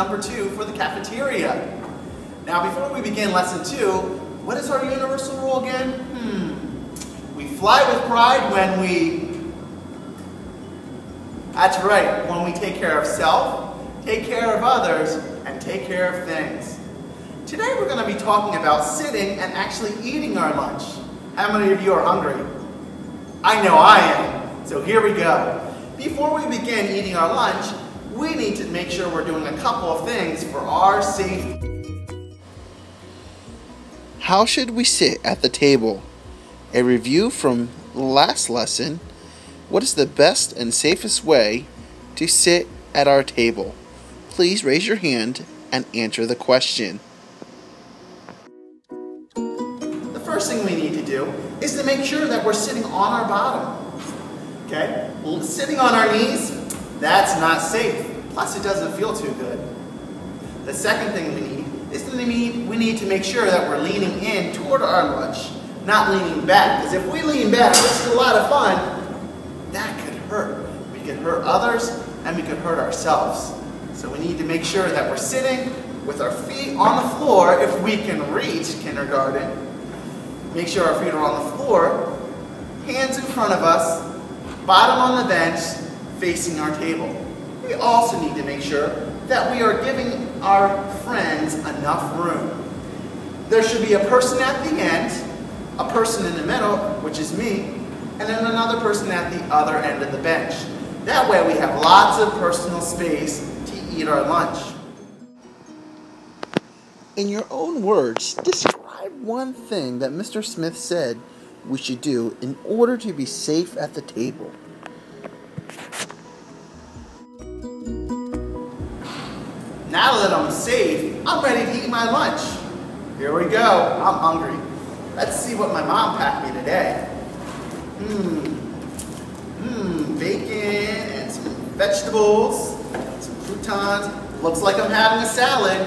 number 2 for the cafeteria. Now before we begin lesson 2, what is our universal rule again? We fly with pride when that's right, when we take care of self, take care of others, and take care of things. Today we're going to be talking about sitting and actually eating our lunch. How many of you are hungry? I know I am, so here we go. Before we begin eating our lunch, we need to make sure we're doing a couple of things for our safety. How should we sit at the table? A review from last lesson. What is the best and safest way to sit at our table? Please raise your hand and answer the question. The first thing we need to do is to make sure that we're sitting on our bottom. Okay? Well, sitting on our knees, that's not safe. Plus, it doesn't feel too good. The second thing we need is we need to make sure that we're leaning in toward our lunch, not leaning back. Because if we lean back, which is a lot of fun, that could hurt. We could hurt others, and we could hurt ourselves. So we need to make sure that we're sitting with our feet on the floor, if we can reach kindergarten. Make sure our feet are on the floor, hands in front of us, bottom on the bench, facing our table. We also need to make sure that we are giving our friends enough room. There should be a person at the end, a person in the middle, which is me, and then another person at the other end of the bench. That way we have lots of personal space to eat our lunch. In your own words, describe one thing that Mr. Smith said we should do in order to be safe at the table. Now that I'm safe, I'm ready to eat my lunch. Here we go. I'm hungry. Let's see what my mom packed me today. Bacon and some vegetables, some croutons. Looks like I'm having a salad.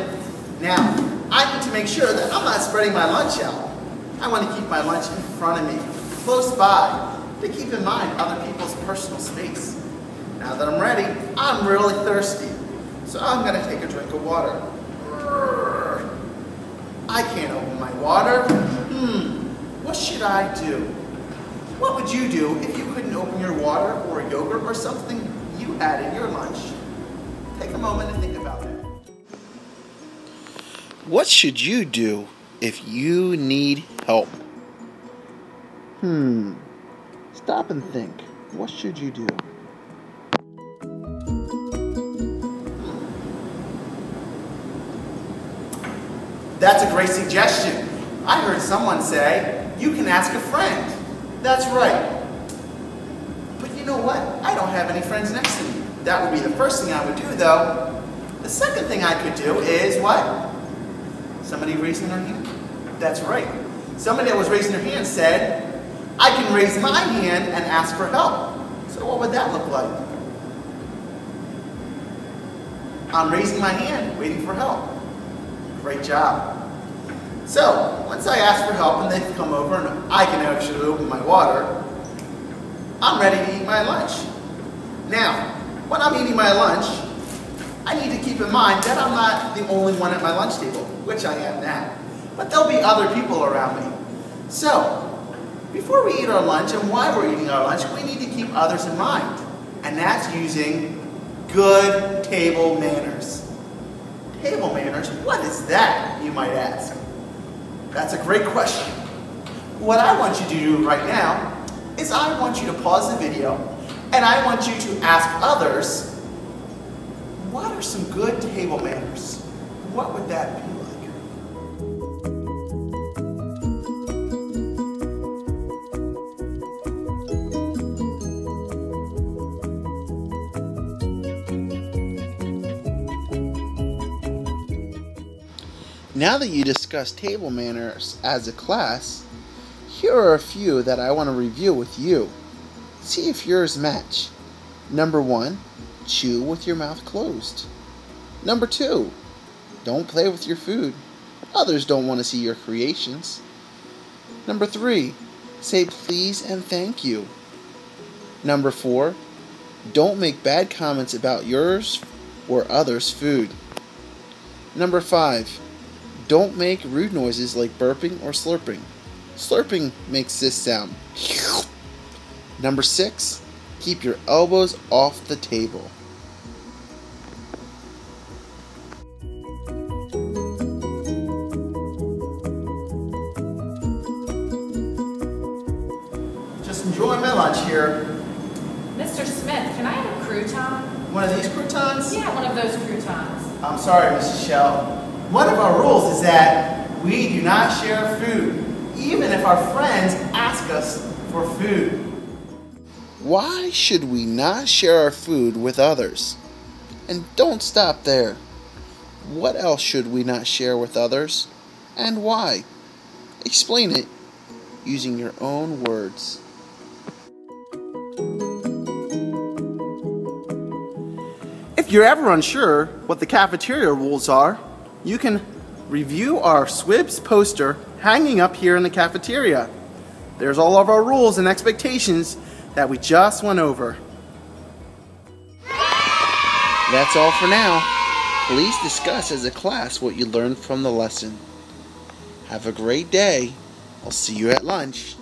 Now, I need to make sure that I'm not spreading my lunch out. I want to keep my lunch in front of me, close by, to keep in mind other people's personal space. Now that I'm ready, I'm really thirsty. So I'm going to take a drink of water. I can't open my water. What should I do? What would you do if you couldn't open your water or yogurt or something you had in your lunch? Take a moment and think about that. What should you do if you need help? Stop and think. What should you do? That's a great suggestion. I heard someone say, you can ask a friend. That's right. But you know what? I don't have any friends next to me. That would be the first thing I would do, though. The second thing I could do is what? Somebody raising their hand? That's right. Somebody that was raising their hand said, I can raise my hand and ask for help. So what would that look like? I'm raising my hand, waiting for help. Great job. So, once I ask for help and they've come over and I can actually open my water, I'm ready to eat my lunch. Now, when I'm eating my lunch, I need to keep in mind that I'm not the only one at my lunch table, which I am now. But there'll be other people around me. So, before we eat our lunch and while we're eating our lunch, we need to keep others in mind. And that's using good table manners. Table manners? What is that, you might ask? That's a great question. What I want you to do right now is I want you to pause the video and I want you to ask others, what are some good table manners? What would that be like? Now that you discussed table manners as a class, here are a few that I want to review with you. See if yours match. Number 1, chew with your mouth closed. Number 2, don't play with your food. Others don't want to see your creations. Number 3, say please and thank you. Number 4, don't make bad comments about yours or others' food. Number 5. Don't make rude noises like burping or slurping. Slurping makes this sound. Number 6. Keep your elbows off the table. Just enjoying my lunch here. Mr. Smith, can I have a crouton? One of these croutons? Yeah, one of those croutons. I'm sorry, Mrs. Shell. One of our rules is that we do not share food, even if our friends ask us for food. Why should we not share our food with others? And don't stop there. What else should we not share with others? And why? Explain it using your own words. If you're ever unsure what the cafeteria rules are, you can review our SWIBS poster hanging up here in the cafeteria. There's all of our rules and expectations that we just went over. That's all for now. Please discuss as a class what you learned from the lesson. Have a great day. I'll see you at lunch.